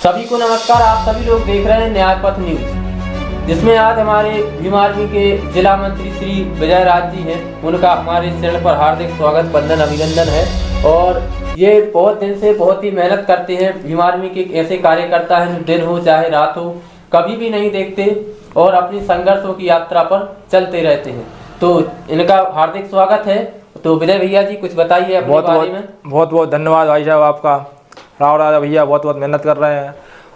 सभी को नमस्कार। आप सभी लोग देख रहे हैं न्याय पथ न्यूज, जिसमें आज हमारे भीम आर्मी के जिला मंत्री श्री विजय राज जी हैं। उनका हमारे चैनल पर हार्दिक स्वागत, वंदन, अभिनंदन है। और ये बहुत दिन से बहुत ही मेहनत करते हैं। भीम आर्मी के ऐसे कार्यकर्ता हैं जो दिन हो चाहे रात हो कभी भी नहीं देखते और अपनी संघर्षों की यात्रा पर चलते रहते हैं। तो इनका हार्दिक स्वागत है। तो विजय भैया जी कुछ बताइए अपने बारे में। बहुत बहुत धन्यवाद भाई साहब आपका। राव राजा भैया बहुत बहुत मेहनत कर रहे हैं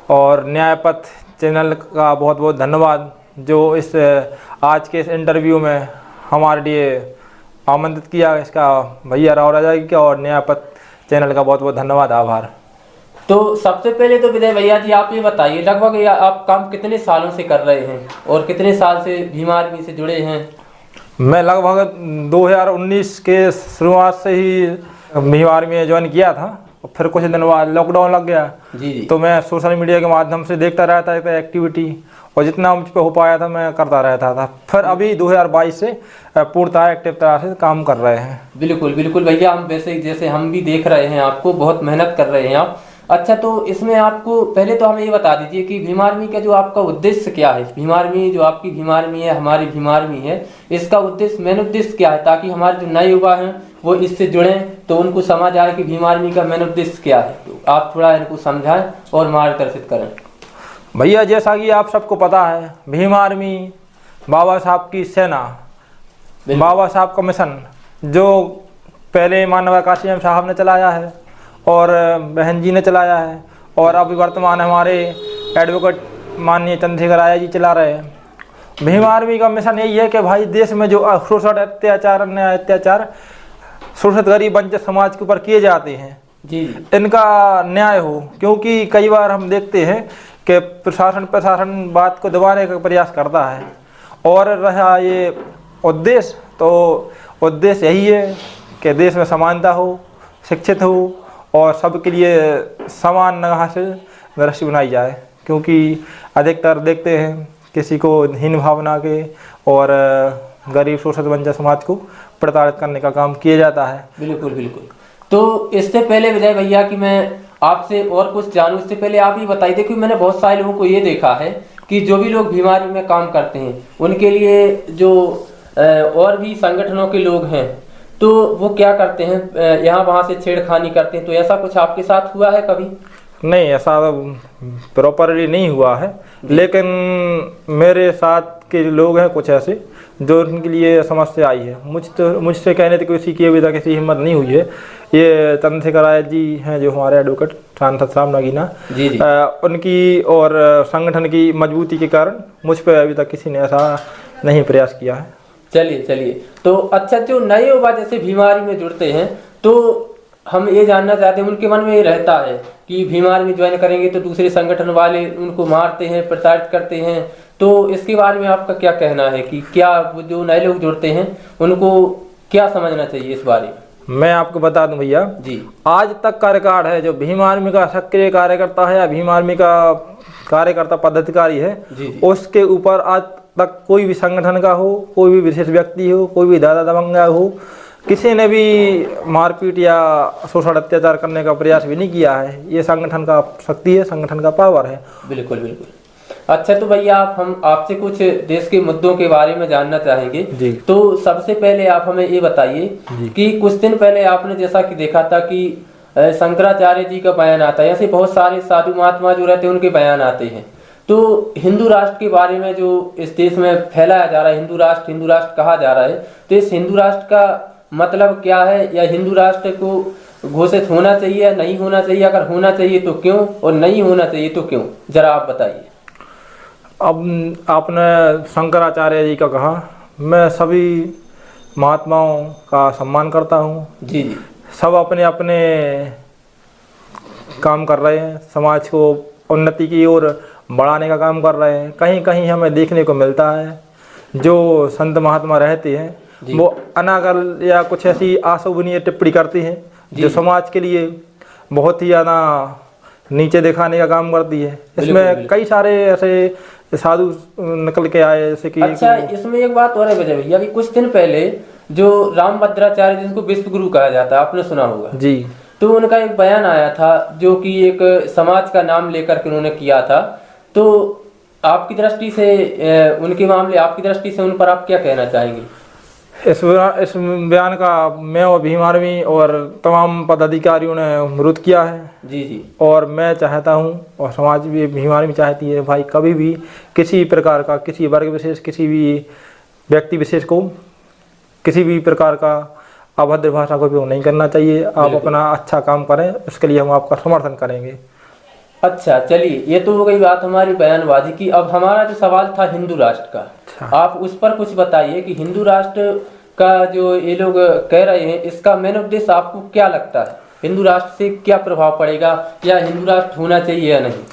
और न्यायपथ चैनल का बहुत बहुत धन्यवाद जो इस आज के इस इंटरव्यू में हमारे लिए आमंत्रित किया। इसका भैया राव राजा की और न्यायपथ चैनल का बहुत बहुत धन्यवाद, आभार। तो सबसे पहले तो विजय भैया जी आप ये बताइए, लगभग आप काम कितने सालों से कर रहे हैं और कितने साल से भीम आर्मी से जुड़े हैं? मैं लगभग 2019 के शुरुआत से ही भीम आर्मी में ज्वाइन किया था। फिर कुछ दिन बाद लॉकडाउन लग गया जी। तो मैं सोशल मीडिया के माध्यम से देखता रहता था एक्टिविटी, और जितना मुझ पर हो पाया था मैं करता रहता था। फिर अभी 2022 से पूर्णतः एक्टिव तरह से काम कर रहे हैं। बिल्कुल बिल्कुल भैया, हम वैसे जैसे हम भी देख रहे हैं आपको, बहुत मेहनत कर रहे हैं आप। अच्छा, तो इसमें आपको पहले तो हमें ये बता दीजिए कि भीम आर्मी का जो आपका उद्देश्य क्या है। भीम आर्मी जो आपकी भीम आर्मी है, हमारी भीम आर्मी है, इसका उद्देश्य, मेन उद्देश्य क्या है, ताकि हमारे जो नए युवा हैं वो इससे जुड़ें तो उनको समझ आए कि भीम आर्मी का मेन उद्देश्य क्या है। तो आप थोड़ा इनको समझाएं और मार्गदर्शित करें। भैया जैसा कि आप सबको पता है, भीम आर्मी बाबा साहब की सेना, बाबा साहब का मिशन जो पहले माननीय कासिम साहब ने चलाया है और बहन जी ने चलाया है, और अभी वर्तमान हमारे एडवोकेट माननीय चंद्रशेखर आर्य जी चला रहे हैं। भीम आर्मी का मिशन यही है कि भाई देश में जो शोषण, अत्याचार, अन्याय, अत्याचार शोषित गरीब वंचित समाज के ऊपर किए जाते हैं जी, इनका न्याय हो। क्योंकि कई बार हम देखते हैं कि प्रशासन बात को दबाने का प्रयास करता है, और रहा ये उद्देश्य, तो उद्देश्य यही है कि देश में समानता हो, शिक्षित हो और सबके लिए समान निगाह से दृष्टि बनाई जाए। क्योंकि अधिकतर देखते हैं किसी को हीन भावना के और गरीब शोषित वंचित समाज को प्रताड़ित करने का काम किया जाता है। बिल्कुल बिल्कुल। तो इससे पहले विजय भैया कि मैं आपसे और कुछ जानूं, इससे पहले आप ये बताइए, क्योंकि मैंने बहुत सारे लोगों को ये देखा है कि जो भी लोग भीम आर्मी में काम करते हैं उनके लिए जो और भी संगठनों के लोग हैं तो वो क्या करते हैं, यहाँ वहाँ से छेड़खानी करते हैं। तो ऐसा कुछ आपके साथ हुआ है कभी? नहीं, ऐसा प्रॉपरली नहीं हुआ है, लेकिन मेरे साथ के लोग हैं कुछ ऐसे जो उनके लिए समस्या आई है। मुझसे कहने तक किसी की अभी तक किसी हिम्मत नहीं हुई है। ये चंद्रशेखर आर्य जी हैं जो हमारे एडवोकेट सांसद साहब नगीना जी जी, उनकी और संगठन की मजबूती के कारण मुझ पर अभी तक किसी ने ऐसा नहीं प्रयास किया है। चलिए। तो अच्छा, जो नए युवा जैसे भीम आर्मी में जुड़ते हैं तो हम ये जानना चाहते हैं, उनके मन में ये रहता है कि भीम आर्मी ज्वाइन करेंगे तो दूसरे संगठन वाले उनको मारते हैं, प्रताड़ित करते हैं। तो इसके बारे में आपका क्या कहना है कि क्या जो नए लोग जुड़ते हैं उनको क्या समझना चाहिए इस बारे में? मैं आपको बता दूं भैया जी, आज तक का रिकॉर्ड है जो भीम आर्मी का सक्रिय कार्यकर्ता है या भीम आर्मी का कार्यकर्ता पदाधिकारी है जी, उसके ऊपर आज तक कोई भी संगठन का हो, कोई भी विशेष व्यक्ति हो, कोई भी दादा दबंगा हो, किसी ने भी मारपीट या शोषण अत्याचार करने का प्रयास भी नहीं किया है। ये संगठन का शक्ति है, संगठन का पावर है। बिल्कुल बिल्कुल। अच्छा, तो भैया हम आपसे कुछ देश के मुद्दों के बारे में जानना चाहेंगे जी। तो सबसे पहले आप हमें ये बताइए कि कुछ दिन पहले आपने जैसा कि देखा था कि शंकराचार्य जी का बयान आता है, ऐसे बहुत सारे साधु महात्मा जो रहते हैं उनके बयान आते हैं। तो हिंदू राष्ट्र के बारे में जो इस देश में फैलाया जा रहा है, हिंदू राष्ट्र कहा जा रहा है, तो इस हिंदू राष्ट्र का मतलब क्या है, या हिंदू राष्ट्र को घोषित होना चाहिए या नहीं होना चाहिए? अगर होना चाहिए तो क्यों, और नहीं होना चाहिए तो क्यों, जरा आप बताइए। अब आपने शंकराचार्य जी का कहा, मैं सभी महात्माओं का सम्मान करता हूँ जी जी। सब अपने अपने काम कर रहे हैं, समाज को उन्नति की ओर बढ़ाने का काम कर रहे हैं। कहीं कहीं हमें देखने को मिलता है जो संत महात्मा रहते हैं वो अनागल या कुछ ऐसी अशोभनीय टिप्पणी करती हैं जो समाज के लिए बहुत ही ज़्यादा नीचे दिखाने का काम करती है। इसमें कई सारे ऐसे साधु निकल के आए जैसे कि। अच्छा, इसमें एक बात और है विजय भैया, अभी कुछ दिन पहले जो रामभद्राचार्य जिनको विश्व गुरु कहा जाता है, आपने सुना होगा जी, तो तो उनका एक बयान आया था जो कि एक समाज का नाम लेकर के उन्होंने किया था। तो आपकी दृष्टि से उनके मामले, आपकी दृष्टि से उन पर आप क्या कहना चाहेंगे? इस बयान का मैं और भीम आर्मी और तमाम पदाधिकारियों ने विरोध किया है। जी जी। और मैं चाहता हूं और समाज भी, भीम आर्मी चाहती है भाई, कभी भी किसी प्रकार का, किसी वर्ग विशेष, किसी भी व्यक्ति विशेष को किसी भी प्रकार का अभद्र भाषा का उपयोग नहीं करना चाहिए। आप अपना अच्छा काम करें, उसके लिए हम आपका समर्थन करेंगे। अच्छा, चलिए, ये तो हो गई बात हमारी बयानबाजी की। अब हमारा जो सवाल था हिंदू राष्ट्र का, आप उस पर कुछ बताइए कि हिंदू राष्ट्र का जो ये लोग कह रहे हैं, इसका मेन उद्देश्य आपको क्या लगता है? हिंदू राष्ट्र से क्या प्रभाव पड़ेगा, या हिंदू राष्ट्र होना चाहिए या नहीं?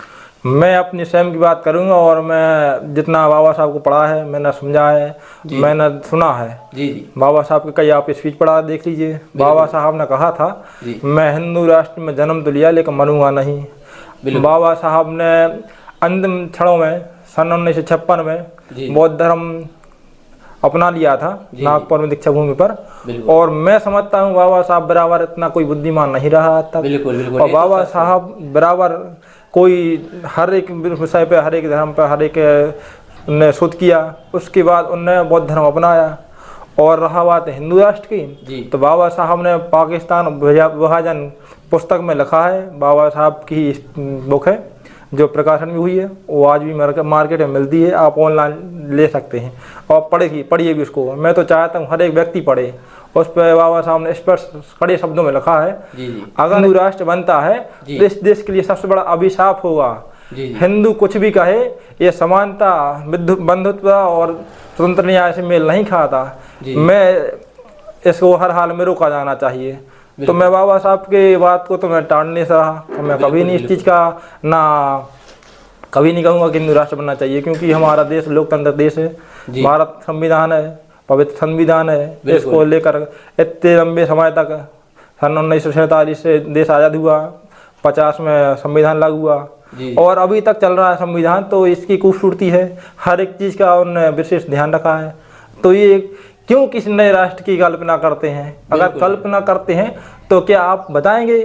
मैं अपनी स्वयं की बात करूंगा और मैं जितना बाबा साहब को पढ़ा है, मैंने समझा है, मैंने सुना है। जी जी। बाबा साहब के कई आप स्पीच पढ़ा देख लीजिए। बाबा साहब ने कहा था, मैं हिंदू राष्ट्र में जन्म तो लिया लेकिन मरूंगा नहीं। बाबा साहब ने अंतिम क्षणों में सन 1956 में बौद्ध धर्म अपना लिया था नागपुर में दीक्षा भूमि पर। और मैं समझता हूँ बाबा साहब बराबर इतना कोई बुद्धिमान नहीं रहा तब। और बाबा साहब बराबर कोई हर एक विषय पे, हर एक धर्म पे, हर एक ने शोध किया। उसके बाद उन्होंने बौद्ध धर्म अपनाया। और रहा बात हिंदू राष्ट्र की, तो बाबा साहब ने पाकिस्तान विभाजन पुस्तक में लिखा है, बाबा साहब की बुक है जो प्रकाशन भी हुई है, वो आज भी मार्केट में मिलती है, आप ऑनलाइन ले सकते हैं और पढ़िए भी उसको। मैं तो चाहता हूँ हर एक व्यक्ति पढ़े। उस पर बाबा साहब ने स्पष्ट कड़े शब्दों में लिखा है, अगर हिंदू राष्ट्र बनता है तो इस देश के लिए सबसे बड़ा अभिशाप होगा। हिंदू कुछ भी कहे, ये समानता, बंधुत्व और स्वतंत्र न्याय से मेल नहीं खाता। मैं इसको हर हाल में रोका जाना चाहिए। तो मैं बाबा साहब के बात को तो मैं टाल नहीं रहा, तो मैं कभी नहीं इस चीज़ का ना कभी नहीं कहूँगा कि हिंदू राष्ट्र बनना चाहिए, क्योंकि हमारा देश लोकतंत्र देश है, भारत संविधान है, पवित्र संविधान है। इसको लेकर इतने लंबे समय तक, सन 1947 से देश आज़ाद हुआ, 50 में संविधान लागू हुआ और अभी तक चल रहा है संविधान। तो इसकी खूबसूरती है, हर एक चीज़ का उन्होंने विशेष ध्यान रखा है। तो ये क्यों किसी नए राष्ट्र की कल्पना करते हैं? अगर कल्पना करते हैं तो क्या आप बताएंगे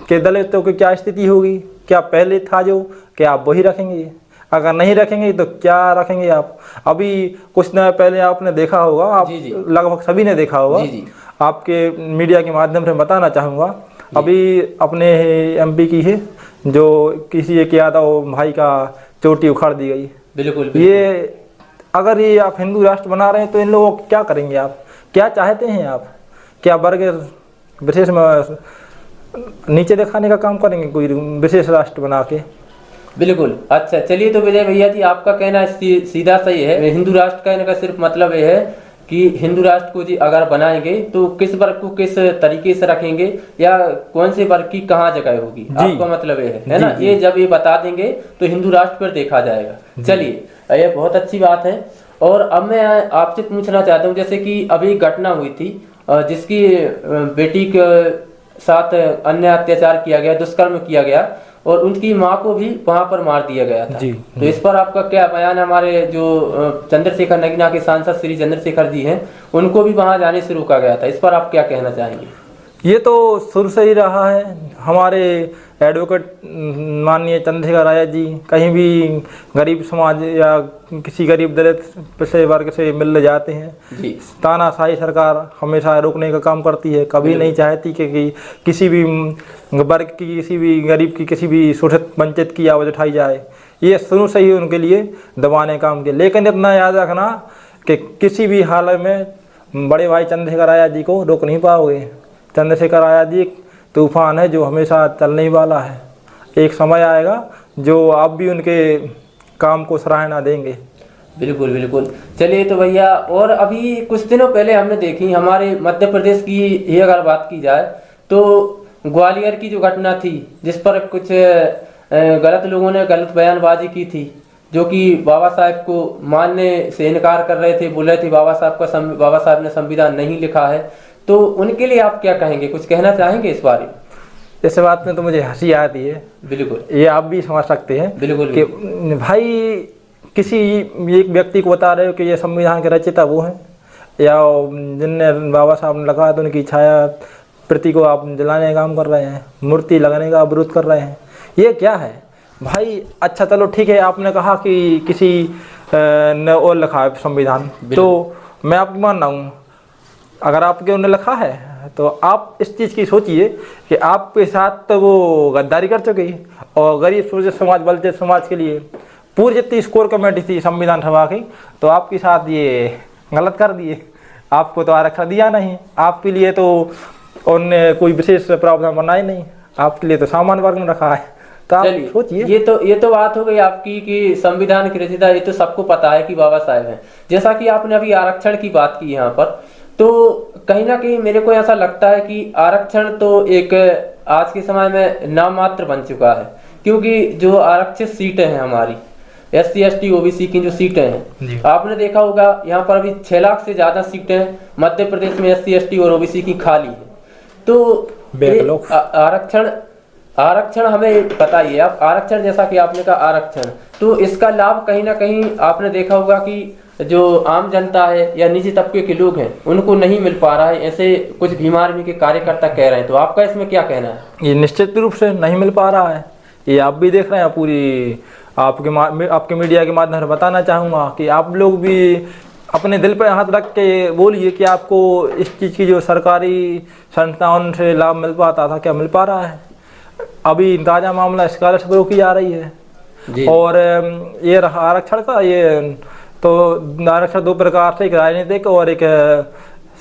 कि दलितों की क्या स्थिति होगी? क्या पहले था जो, क्या आप वही रखेंगे? अगर नहीं रखेंगे तो क्या रखेंगे आप? अभी कुछ दिन पहले आपने देखा होगा, आप लगभग सभी ने देखा होगा, आपके मीडिया के माध्यम से बताना चाहूँगा, अभी अपने MP की है जो किसी एक यादव भाई का चोटी उखाड़ दी गई। बिल्कुल। ये अगर ये आप हिंदू राष्ट्र बना रहे हैं तो इन लोगों को क्या करेंगे? आप क्या चाहते हैं? आप क्या वर्ग विशेष में नीचे दिखाने का काम करेंगे कोई विशेष राष्ट्र बना के? बिल्कुल। अच्छा, चलिए, तो विजय भैया जी, आपका कहना सीधा सही है। हिंदू राष्ट्र कहने का सिर्फ मतलब ये है कि हिंदू राष्ट्र को जी अगर बनाएंगे तो किस वर्ग को किस तरीके से रखेंगे या कौन से वर्ग की कहाँ जगह होगी, आपका मतलब ये है ना? ये जब ये बता देंगे तो हिंदू राष्ट्र पर देखा जाएगा। चलिए, ये बहुत अच्छी बात है। और अब मैं आपसे पूछना चाहता हूँ, जैसे कि अभी घटना हुई थी जिसकी बेटी के साथ अन्य अत्याचार किया गया, दुष्कर्म किया गया और उनकी माँ को भी वहां पर मार दिया गया था। तो इस पर आपका क्या बयान? हमारे जो चंद्रशेखर नगीना के सांसद श्री चंद्रशेखर जी हैं, उनको भी वहां जाने से रोका गया था। इस पर आप क्या कहना चाहेंगे? ये तो शुरू से ही रहा है। हमारे एडवोकेट माननीय चंद्रशेखर राय जी कहीं भी गरीब समाज या किसी गरीब दलित पिछड़े वर्ग से मिलने जाते हैं, तानाशाही सरकार हमेशा रोकने का काम करती है। कभी नहीं चाहती कि किसी भी वर्ग की, किसी भी गरीब की, किसी भी शोषित वंचित की आवाज़ उठाई जाए। ये शुरू से ही उनके लिए दबाने काम किया। लेकिन इतना याद रखना कि किसी भी हालत में बड़े भाई चंद्रशेखर राय जी को रोक नहीं पाओगे। चंद्रशेखर राय जी एक तूफान है जो हमेशा चलने ही वाला है। एक समय आएगा जो आप भी उनके काम को सराहना देंगे। बिल्कुल बिल्कुल। चलिए, तो भैया, और अभी कुछ दिनों पहले हमने देखी हमारे मध्य प्रदेश की ही अगर बात की जाए तो ग्वालियर की जो घटना थी, जिस पर कुछ गलत लोगों ने गलत बयानबाजी की थी, जो कि बाबा साहब को मानने से इनकार कर रहे थे, बोल रहे थे बाबा साहब ने संविधान नहीं लिखा है। तो उनके लिए आप क्या कहेंगे? कुछ कहना चाहेंगे इस बारे में? इस बात में तो मुझे हंसी आती है। बिल्कुल, ये आप भी समझ सकते हैं। बिल्कुल कि भाई किसी एक व्यक्ति को बता रहे हो कि ये संविधान के रचयिता वो हैं, या जिनने बाबा साहब ने लगा तो उनकी छाया प्रति को आप जलाने का काम कर रहे हैं, मूर्ति लगाने का विरोध कर रहे हैं, ये क्या है भाई? अच्छा चलो ठीक है, आपने कहा कि किसी ने और लिखा है संविधान, तो मैं आपकी मान रहा हूँ, अगर आपके उन्हें लिखा है तो आप इस चीज़ की सोचिए कि आपके साथ तो वो गद्दारी कर चुके और गरीब समाज, बलते समाज के लिए पूरी जितनी स्कोर कमेटी थी संविधान सभा की, तो आपके साथ ये गलत कर दिए। आपको तो आरक्षण दिया नहीं, आपके लिए तो उन्होंने कोई विशेष प्रावधान बनाया नहीं, आपके लिए तो सामान्य वर्ग में रखा है। तो आप सोचिए, ये तो बात हो गई आपकी कि संविधान की रचयिता, ये तो सबको पता है कि बाबा साहेब हैं। जैसा कि आपने अभी आरक्षण की बात की यहाँ पर, तो कहीं ना कहीं मेरे को ऐसा लगता है कि आरक्षण तो एक आज के समय में नाम मात्र बन चुका है, क्योंकि जो आरक्षित सीटें हैं हमारी SC ST OBC की जो सीटें हैं, आपने देखा होगा यहाँ पर अभी 6 लाख से ज्यादा सीटें मध्य प्रदेश में SC ST और OBC की खाली है। तो आरक्षण हमें पता ही है। आप आरक्षण, जैसा कि आपने कहा आरक्षण, तो इसका लाभ कहीं ना कहीं आपने देखा होगा कि जो आम जनता है या निजी तबके के लोग हैं उनको नहीं मिल पा रहा है, ऐसे कुछ भीम आर्मी के कार्यकर्ता कह रहे हैं। तो आपका इसमें क्या कहना है? ये निश्चित रूप से नहीं मिल पा रहा है, ये आप भी देख रहे हैं। पूरी आपके मीडिया के माध्यम से बताना चाहूँगा कि आप लोग भी अपने दिल पर हाथ रख के बोलिए कि आपको इस चीज़ की जो सरकारी संस्थाओं से लाभ मिल पाता था, क्या मिल पा रहा है? अभी ताज़ा मामला स्कॉलरशिप रोकी जा रही है जी। और ये रहा आरक्षण का, ये तो आरक्षण 2 प्रकार से, एक राजनीतिक और एक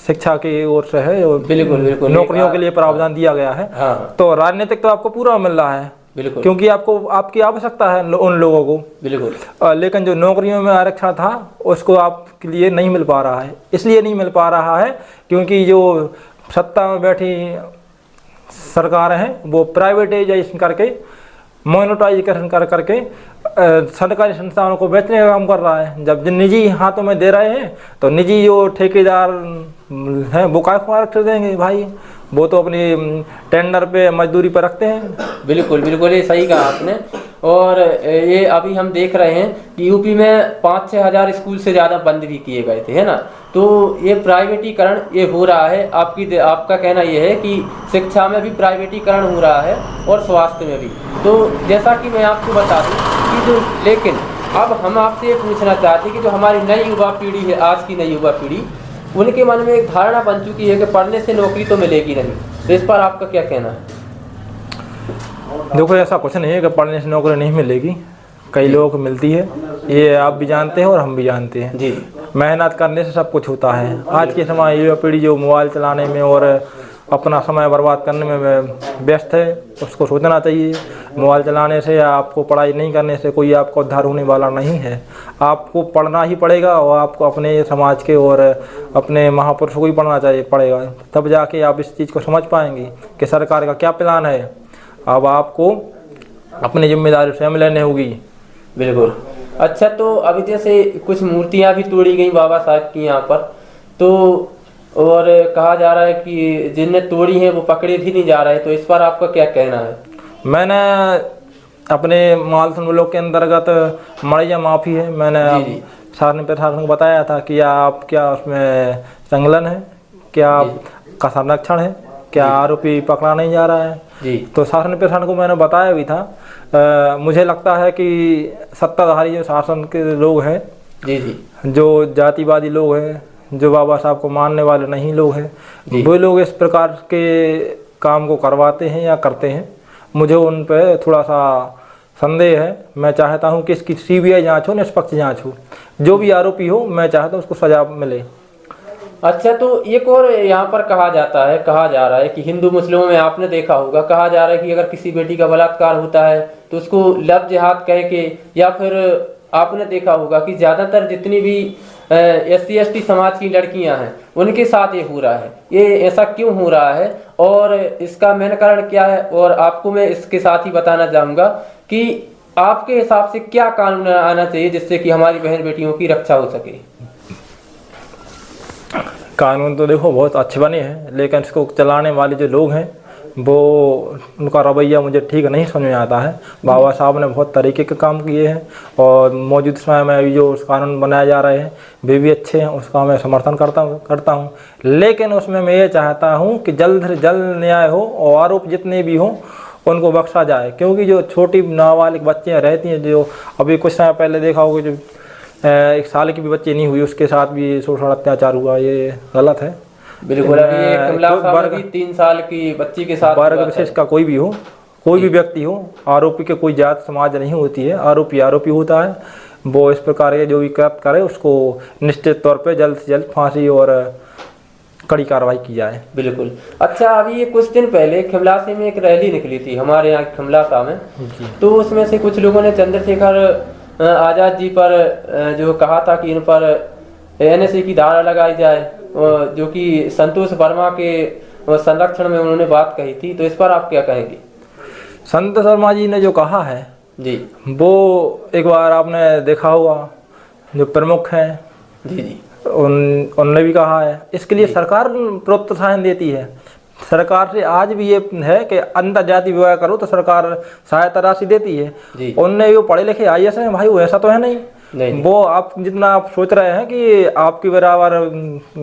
शिक्षा की ओर से है। बिल्कुल नौकरियों के लिए प्रावधान दिया गया है। हाँ। तो राजनीतिक तो आपको पूरा मिल रहा है, बिल्कुल, क्योंकि आपकी आवश्यकता है उन लोगों को, बिल्कुल। लेकिन जो नौकरियों में आरक्षण था उसको आपके लिए नहीं मिल पा रहा है। इसलिए नहीं मिल पा रहा है क्योंकि जो सत्ता में बैठी सरकार है वो प्राइवेटाइजेशन करके, मोनेटाइजेशन करके सरकारी संस्थानों को बेचने का काम कर रहा है। जब निजी हाथों में दे रहे हैं तो निजी जो ठेकेदार हैं वो काय को आरक्षण देंगे भाई? वो तो अपनी टेंडर पे मजदूरी पर रखते हैं। बिल्कुल ये सही कहा आपने। और ये अभी हम देख रहे हैं कि यूपी में 5-6 हज़ार स्कूल से ज़्यादा बंद भी किए गए थे, है ना। तो ये प्राइवेटीकरण ये हो रहा है। आपका कहना ये है कि शिक्षा में भी प्राइवेटीकरण हो रहा है और स्वास्थ्य में भी। तो जैसा कि मैं आपको बता दूं कि जो, लेकिन अब हम आपसे ये पूछना चाहते हैं कि जो हमारी नई युवा पीढ़ी है, आज की नई युवा पीढ़ी, उनके मन में एक धारणा बन चुकी है कि पढ़ने से नौकरी तो मिलेगी नहीं। तो इस पर आपका क्या कहना है? देखो, ऐसा कुछ नहीं है कि पढ़ने से नौकरी नहीं मिलेगी, कई लोगों को मिलती है, ये आप भी जानते हैं और हम भी जानते हैं जी। मेहनत करने से सब कुछ होता है। आज के समय युवा पीढ़ी जो मोबाइल चलाने में और अपना समय बर्बाद करने में व्यस्त है, उसको सोचना चाहिए। मोबाइल चलाने से या आपको पढ़ाई नहीं करने से कोई आपका उद्धार होने वाला नहीं है। आपको पढ़ना ही पड़ेगा और आपको अपने समाज के और अपने महापुरुषों को ही पड़ेगा, तब जाके आप इस चीज़ को समझ पाएंगे कि सरकार का क्या प्लान है। अब आपको अपनी जिम्मेदारी स्वयं लेनी होगी। बिल्कुल। अच्छा, तो अभी जैसे कुछ मूर्तियाँ भी तोड़ी गई बाबा साहब की यहाँ पर, तो और कहा जा रहा है कि जिनने तोड़ी हैं वो पकड़े भी नहीं जा रहे। तो इस पर आपका क्या कहना है? मैंने अपने मालथन ब्लॉक के अंतर्गत मड़ैया माफी है, मैंने प्रशासन को बताया था कि आप क्या उसमें संलग्न है, क्या आपका संरक्षण है, क्या आरोपी पकड़ा नहीं जा रहा है जी। तो शासन प्रशासन को मैंने बताया भी था। मुझे लगता है कि सत्ताधारी जो शासन के लोग हैं जी, जो जातिवादी लोग हैं, जो बाबा साहब को मानने वाले नहीं लोग हैं, वो लोग इस प्रकार के काम को करवाते हैं या करते हैं। मुझे उन पर थोड़ा सा संदेह है। मैं चाहता हूं कि इसकी CBI जांच हो, निष्पक्ष जांच हो, जो भी आरोपी हो मैं चाहता हूं उसको सजा मिले। अच्छा, तो एक और यहाँ पर कहा जा रहा है कि हिंदू मुस्लिमों में आपने देखा होगा, कहा जा रहा है कि अगर किसी बेटी का बलात्कार होता है तो उसको लव जिहाद कह के, या फिर आपने देखा होगा कि ज़्यादातर जितनी भी SC ST समाज की लड़कियां हैं उनके साथ ये हो रहा है। ये ऐसा क्यों हो रहा है और इसका मेन कारण क्या है? और आपको मैं इसके साथ ही बताना चाहूँगा कि आपके हिसाब से क्या कानून आना चाहिए जिससे कि हमारी बहन बेटियों की रक्षा हो सके? कानून तो देखो बहुत अच्छे बने हैं, लेकिन इसको चलाने वाले जो लोग हैं वो उनका रवैया मुझे ठीक नहीं समझ में आता है। बाबा साहब ने बहुत तरीके के काम किए हैं और मौजूद समय में जो उस कानून बनाए जा रहे हैं वे भी अच्छे हैं, उसका मैं समर्थन करता हूँ। लेकिन उसमें मैं ये चाहता हूँ कि जल्द से जल्द न्याय हो और आरोप जितने भी हों उनको बख्शा जाए, क्योंकि जो छोटी नाबालिग बच्चियाँ रहती हैं, जो अभी कुछ समय पहले देखा होगा जो 1 साल की भी बच्ची नहीं हुई उसके साथ भी शोषण अत्याचार हुआ, ये गलत है। बिल्कुल। अभी एक कमला साहब भी 3 साल की बच्ची के साथ वर्ग विशेष का कोई भी हो, कोई भी व्यक्ति हो, आरोपी के कोई जात समाज नहीं होती है, आरोपी आरोपी होता है। वो इस प्रकार के जो भी कृत्य करे उसको निश्चित तौर पे जल्द से जल्द फांसी और कड़ी कार्रवाई की जाए। बिल्कुल। अच्छा, अभी ये कुछ दिन पहले खिमलासी में एक रैली निकली थी हमारे यहाँ खिमलासा में, तो उसमें से कुछ लोगों ने चंद्रशेखर आज़ाद जी पर जो कहा था कि इन पर एनएसए की धारा लगाई जाए, जो कि संतोष वर्मा के संरक्षण में उन्होंने बात कही थी, तो इस पर आप क्या कहेंगे? संतोष वर्मा जी ने जो कहा है जी, वो एक बार आपने देखा होगा, जो प्रमुख हैं जी, उनने भी कहा है। इसके लिए सरकार प्रोत्साहन देती है। सरकार से आज भी ये है कि अंतर्जातीय विवाह करो तो सरकार सहायता राशि देती है। उनने वो पढ़े लिखे IAS हैं भाई, वो ऐसा तो है नहीं। वो आप जितना आप सोच रहे हैं कि आपके बराबर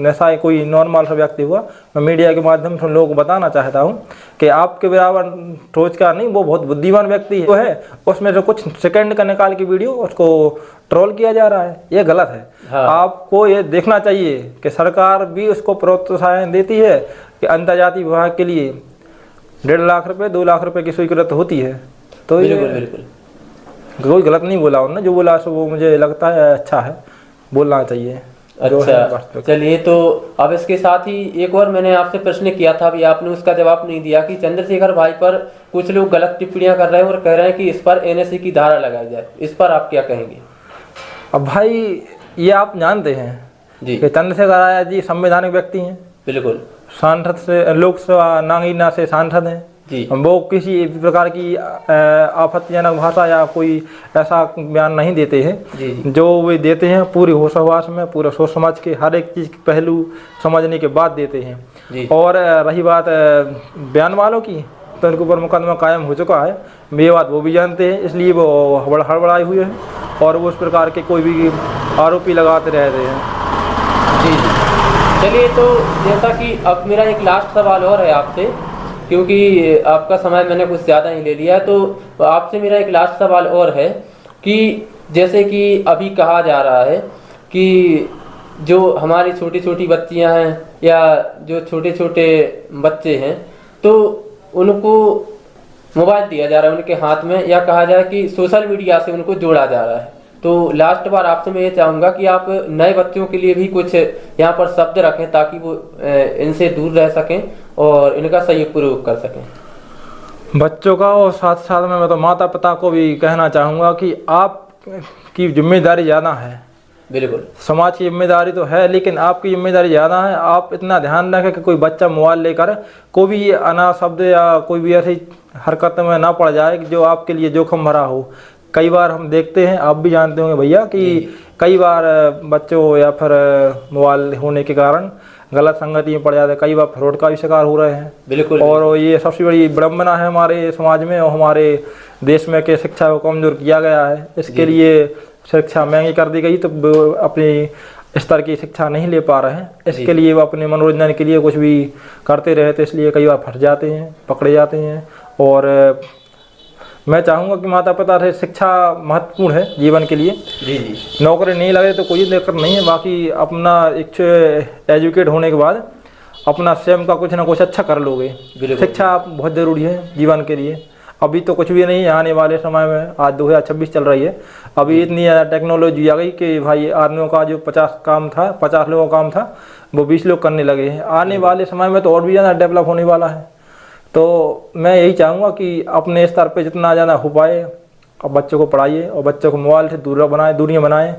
ऐसा कोई नॉर्मल सा व्यक्ति हुआ, मैं मीडिया के माध्यम से लोगों को बताना चाहता हूँ कि आपके बराबर सोच का नहीं, वो बहुत बुद्धिमान व्यक्ति है। उसमें जो कुछ सेकंड का निकाल की वीडियो उसको ट्रोल किया जा रहा है, ये गलत है। हाँ। आपको ये देखना चाहिए कि सरकार भी उसको प्रोत्साहन देती है कि अंतर्जातीय विवाह के लिए 1.5 लाख रुपए 2 लाख रुपए की स्वीकृत होती है। तो बिल्कुल कोई गलत नहीं बोला उन्होंने, जो बोला सो वो मुझे लगता है अच्छा है, बोलना चाहिए। अच्छा, चलिए, तो अब इसके साथ ही एक और मैंने आपसे प्रश्न किया था, अभी आपने उसका जवाब नहीं दिया कि चंद्रशेखर भाई पर कुछ लोग गलत टिप्पणियां कर रहे हैं और कह रहे हैं कि इस पर एनएसए की धारा लगाई जाए, इस पर आप क्या कहेंगे? अब भाई ये आप जानते हैं जी कि चंद्रशेखर आज़ाद जी संवैधानिक व्यक्ति हैं। बिल्कुल। सांसद से, लोकसभा नागरिकता से सांसद हैं जी। वो किसी प्रकार की आपत्तिजनक भाषा या कोई ऐसा बयान नहीं देते हैं जी। जो वे देते हैं पूरी होश हवास में, पूरा सोच समझ के हर एक चीज़ के पहलू समझने के बाद देते हैं जी। और रही बात बयान वालों की, तो उनके ऊपर मुकदमा कायम हो चुका है, ये बात वो भी जानते हैं, इसलिए वो हड़बड़ाए हुए हैं और वो उस प्रकार के कोई भी आरोपी लगाते रहते हैं जी। चलिए, तो जैसा कि अब मेरा एक लास्ट सवाल और है आपसे, क्योंकि आपका समय मैंने कुछ ज़्यादा ही ले लिया, तो आपसे मेरा एक लास्ट सवाल और है कि जैसे कि अभी कहा जा रहा है कि जो हमारी छोटी छोटी बच्चियां हैं या जो छोटे छोटे बच्चे हैं, तो उनको मोबाइल दिया जा रहा है उनके हाथ में, या कहा जाए कि सोशल मीडिया से उनको जोड़ा जा रहा है। तो लास्ट बार आपसे मैं ये चाहूँगा कि आप नए बच्चों के लिए भी कुछ यहाँ पर शब्द रखें ताकि वो इनसे दूर रह सकें और इनका सही प्रयोग कर सकें बच्चों का। और साथ साथ में मैं तो माता पिता को भी कहना चाहूँगा कि आपकी जिम्मेदारी ज़्यादा है। बिल्कुल, समाज की जिम्मेदारी तो है, लेकिन आपकी जिम्मेदारी ज़्यादा है। आप इतना ध्यान रखें कि कोई बच्चा मोबाइल लेकर कोई भी अनाशब्द या कोई भी ऐसी हरकत में ना पड़ जाए जो आपके लिए जोखिम भरा हो। कई बार हम देखते हैं, आप भी जानते होंगे भैया, कि कई बार बच्चों या फिर मोबाइल होने के कारण गलत संगति में पड़ जाते हैं, कई बार फ्रॉड का भी शिकार हो रहे हैं। बिल्कुल। और ये सबसे बड़ी विडम्बना है हमारे समाज में और हमारे देश में कि शिक्षा को कमज़ोर किया गया है। इसके लिए शिक्षा महंगी कर दी गई, तो अपनी स्तर की शिक्षा नहीं ले पा रहे हैं। इसके लिए वो अपने मनोरंजन के लिए कुछ भी करते रहे, तो इसलिए कई बार फंस जाते हैं, पकड़े जाते हैं। और मैं चाहूँगा कि माता पिता से शिक्षा महत्वपूर्ण है जीवन के लिए जी। नौकरी नहीं लगे तो कोई दिक्कत नहीं है, बाकी अपना एक एजुकेट होने के बाद अपना स्वयं का कुछ ना कुछ अच्छा कर लोगे। शिक्षा बहुत ज़रूरी है जीवन के लिए। अभी तो कुछ भी नहीं है, आने वाले समय में, आज 2026 चल रही है, अभी इतनी ज़्यादा टेक्नोलॉजी आ गई कि भाई आदमियों का जो 50 लोगों का काम था वो 20 लोग करने लगे हैं। आने वाले समय में तो और भी ज़्यादा डेवलप होने वाला है। तो मैं यही चाहूँगा कि अपने स्तर पे जितना ज़्यादा हो पाए अब बच्चों को पढ़ाइए और बच्चों को मोबाइल से दूरियाँ बनाएं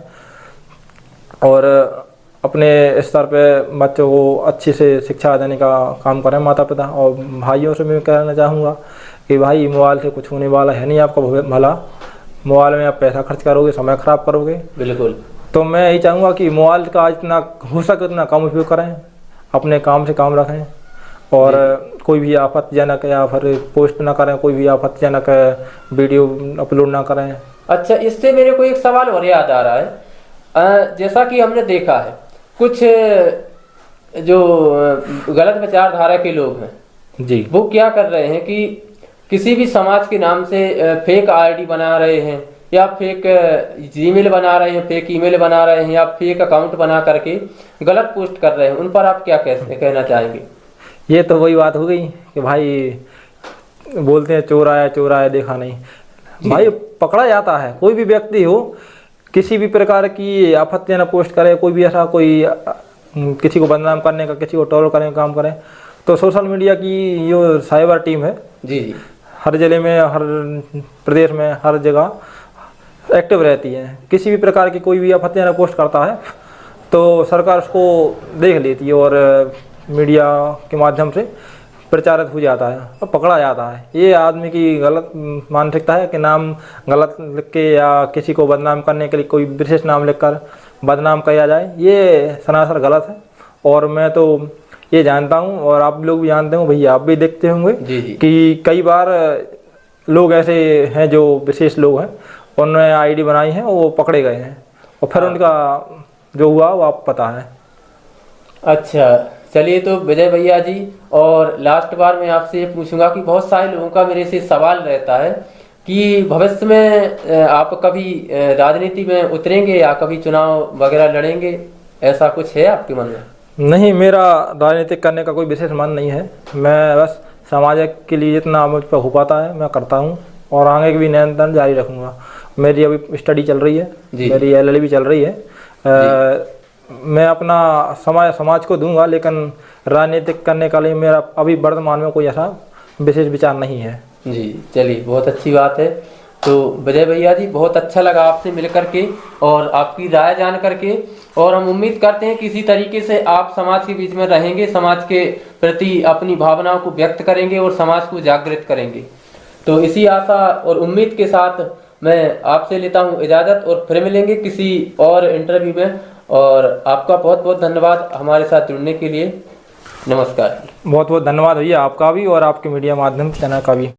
और अपने स्तर पे बच्चों को अच्छे से शिक्षा देने का काम करें माता पिता। और भाइयों से मैं कहना चाहूँगा कि भाई मोबाइल से कुछ होने वाला है नहीं आपका भला। मोबाइल में आप पैसा खर्च करोगे, समय ख़राब करोगे। बिल्कुल। तो मैं यही चाहूँगा कि मोबाइल का जितना हो सके उतना कम उपयोग करें, अपने काम से काम रखें और कोई भी आपत्तिजनक या फिर पोस्ट ना करें, कोई भी आपत्तिजनक वीडियो अपलोड ना करें। अच्छा, इससे मेरे को एक सवाल और याद आ रहा है। जैसा कि हमने देखा है कुछ जो गलत विचारधारा के लोग हैं जी, वो क्या कर रहे हैं कि किसी भी समाज के नाम से फेक आईडी बना रहे हैं या फेक जीमेल बना रहे हैं, फेक ईमेल बना रहे हैं या फेक अकाउंट बना करके गलत पोस्ट कर रहे हैं। उन पर आप क्या कहना चाहेंगे? ये तो वही बात हो गई कि भाई बोलते हैं चोर आया देखा नहीं। भाई पकड़ा जाता है, कोई भी व्यक्ति हो किसी भी प्रकार की आपत्तियां पोस्ट करे, कोई भी ऐसा कोई किसी को बदनाम करने का, किसी को ट्रोल करने का काम करे, तो सोशल मीडिया की जो साइबर टीम है जी जी हर जिले में, हर प्रदेश में, हर जगह एक्टिव रहती है। किसी भी प्रकार की कोई भी आपत्तियां पोस्ट करता है तो सरकार उसको देख लेती है और मीडिया के माध्यम से प्रचारित हो जाता है और पकड़ा जाता है। ये आदमी की गलत मानसिकता है कि नाम गलत लिख के या किसी को बदनाम करने के लिए कोई विशेष नाम लिखकर बदनाम किया जाए, ये सरासर गलत है। और मैं तो ये जानता हूँ और आप लोग भी जानते हो, भैया आप भी देखते होंगे कि कई बार लोग ऐसे हैं जो विशेष लोग हैं, उन्होंने आईडी बनाई है, वो पकड़े गए हैं और फिर उनका जो हुआ वो आप पता है। अच्छा, चलिए तो विजय भैया जी, और लास्ट बार मैं आपसे ये पूछूंगा कि बहुत सारे लोगों का मेरे से सवाल रहता है कि भविष्य में आप कभी राजनीति में उतरेंगे या कभी चुनाव वगैरह लड़ेंगे, ऐसा कुछ है आपके मन में? नहीं, मेरा राजनीतिक करने का कोई विशेष मन नहीं है। मैं बस समाज के लिए जितना मुझ पर हो पाता है मैं करता हूँ और आगे भी निरंतर जारी रखूँगा। मेरी अभी स्टडी चल रही है, मेरी LLB चल रही है। मैं अपना समाज को दूंगा, लेकिन राजनीतिक करने के लिए मेरा अभी वर्तमान में कोई ऐसा विशेष विचार नहीं है। जी, चलिए बहुत अच्छी बात है। तो विजय भैया जी, बहुत अच्छा लगा आपसे मिल करके और आपकी राय जान करके, और हम उम्मीद करते हैं कि इसी तरीके से आप समाज के बीच में रहेंगे, समाज के प्रति अपनी भावनाओं को व्यक्त करेंगे और समाज को जागृत करेंगे। तो इसी आशा और उम्मीद के साथ मैं आपसे लेता हूँ इजाज़त और फिर मिलेंगे किसी और इंटरव्यू में। और आपका बहुत बहुत धन्यवाद हमारे साथ जुड़ने के लिए। नमस्कार। बहुत बहुत धन्यवाद भैया आपका भी और आपके मीडिया माध्यम चैनल का भी।